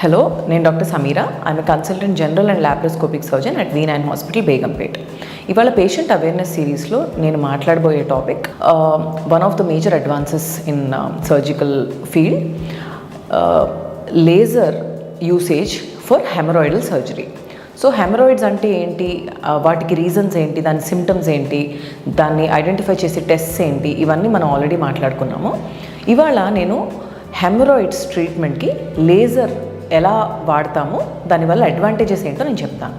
Hello, నేను doctor Sameera. I'm consultant general and laparoscopic surgeon at V9 hospital, Begumpet. ఇవాళ patient awareness సిరీస్లో నేను మాట్లాడబోయే topic one of the major advances in surgical field, laser usage for hemorrhoidal surgery. So hemorrhoids అంటే ఏంటి, వాటికి reasons ఏంటి, దాని సిమ్టమ్స్ ఏంటి, దాన్ని ఐడెంటిఫై చేసే టెస్ట్స్ ఏంటి, ఇవన్నీ మనం ఆల్రెడీ మాట్లాడుకున్నాము. ఇవాళ నేను హెమరాయిడ్స్ ట్రీట్మెంట్కి లేజర్ ఎలా వాడతామో, దానివల్ల అడ్వాంటేజెస్ ఏంటో నేను చెప్తాను.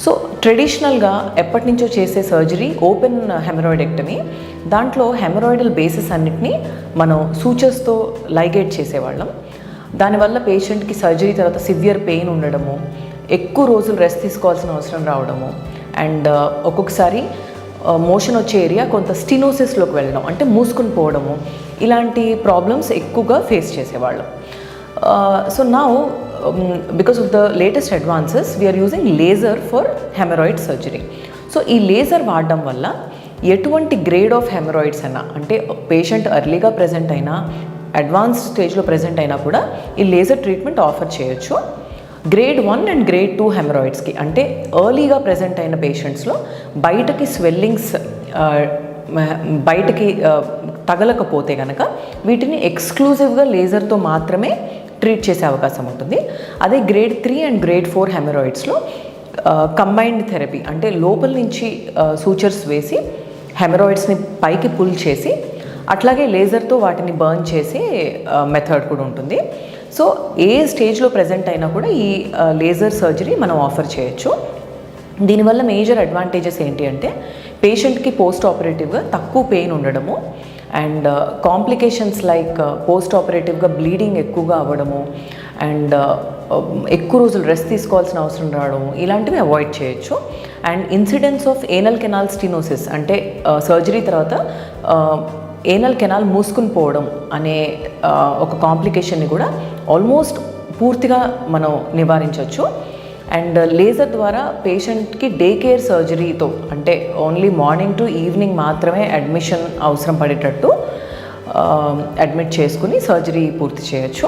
సో ట్రెడిషనల్గా ఎప్పటి నుంచో చేసే సర్జరీ ఓపెన్ హెమరాయిడెక్టమీ. దాంట్లో హెమరాయిడల్ బేసెస్ అన్నిటినీ మనం సూచర్స్తో లైగేట్ చేసేవాళ్ళం. దానివల్ల పేషెంట్కి సర్జరీ తర్వాత సివియర్ పెయిన్ ఉండడము, ఎక్కువ రోజులు రెస్ట్ తీసుకోవాల్సిన అవసరం రావడము, అండ్ ఒక్కొక్కసారి మోషన్ వచ్చే ఏరియా కొంత స్టినోసిస్లోకి వెళ్ళడం, అంటే మూసుకుని పోవడము, ఇలాంటి ప్రాబ్లమ్స్ ఎక్కువగా ఫేస్ చేసేవాళ్ళం. So now, because of the latest advances, we are using laser for hemorrhoid surgery. So ఈ లేజర్ వాడడం వల్ల ఎటువంటి గ్రేడ్ ఆఫ్ హెమరాయిడ్స్ అయినా, అంటే పేషెంట్ ఎర్లీగా ప్రెజెంట్ అయినా, అడ్వాన్స్డ్ స్టేజ్లో ప్రెజెంట్ అయినా కూడా ఈ లేజర్ ట్రీట్మెంట్ ఆఫర్ చేయొచ్చు. గ్రేడ్ 1 అండ్ గ్రేడ్ 2 హెమరాయిడ్స్కి, అంటే ఎర్లీగా ప్రెజెంట్ అయిన పేషెంట్స్లో బయటకి స్వెల్లింగ్స్ బయటకి తగలకపోతే కనుక వీటిని ఎక్స్క్లూజివ్గా లేజర్తో మాత్రమే ట్రీట్ చేసే అవకాశం ఉంటుంది. అదే గ్రేడ్ 3 అండ్ గ్రేడ్ 4 హెమరాయిడ్స్లో కంబైన్డ్ థెరపీ, అంటే లోపల నుంచి సూచర్స్ వేసి హెమరాయిడ్స్ని పైకి పుల్ చేసి అట్లాగే లేజర్తో వాటిని బర్న్ చేసే మెథడ్ కూడా ఉంటుంది. సో ఏ స్టేజ్లో ప్రెజెంట్ అయినా కూడా ఈ లేజర్ సర్జరీ మనం ఆఫర్ చేయొచ్చు. దీనివల్ల మేజర్ అడ్వాంటేజెస్ ఏంటి అంటే, పేషెంట్కి పోస్ట్ ఆపరేటివ్గా తక్కువ పెయిన్ ఉండడము, అండ్ కాంప్లికేషన్స్ లైక్ పోస్ట్ ఆపరేటివ్గా బ్లీడింగ్ ఎక్కువగా అవ్వడము, అండ్ ఎక్కువ రోజులు రెస్ట్ తీసుకోవాల్సిన అవసరం రావడము, ఇలాంటివి అవాయిడ్ చేయొచ్చు. And incidence of anal canal stenosis, అంటే సర్జరీ తర్వాత ఏనల్ కెనాల్ మూసుకుని పోవడం అనే ఒక కాంప్లికేషన్ని కూడా ఆల్మోస్ట్ పూర్తిగా మనం నివారించవచ్చు. అండ్ లేజర్ ద్వారా పేషెంట్కి డే కేర్ సర్జరీతో, అంటే ఓన్లీ మార్నింగ్ టు ఈవినింగ్ మాత్రమే అడ్మిషన్ అవసరం పడేటట్టు అడ్మిట్ చేసుకుని సర్జరీ పూర్తి చేయొచ్చు.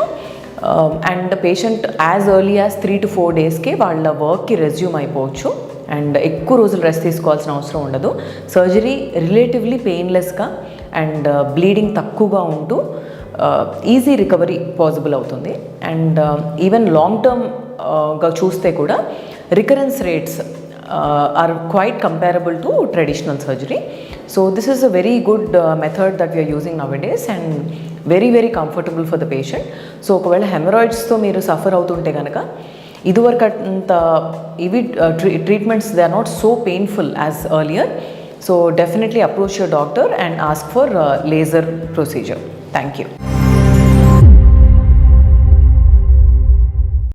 And patient as early as 3 to 4 డేస్కే వాళ్ళ వర్క్కి రెజ్యూమ్ అయిపోవచ్చు, అండ్ ఎక్కువ రోజులు రెస్ట్ తీసుకోవాల్సిన అవసరం ఉండదు. సర్జరీ రిలేటివ్లీ పెయిన్లెస్గా అండ్ బ్లీడింగ్ తక్కువగా ఉంటూ ఈజీ రికవరీ పాసిబుల్ అవుతుంది. అండ్ ఈవెన్ లాంగ్ టర్మ్గా చూస్తే కూడా recurrence rates are quite comparable to traditional surgery. So this is a very good method that we are using nowadays and very very comfortable for the patient. So ఒకవేళ హెమరాయిడ్స్తో మీరు suffer అవుతుంటే కనుక, ఇదివరకు అంత ఇవి treatments they are not so painful as earlier. So definitely approach your doctor and ask for laser procedure. Thank you.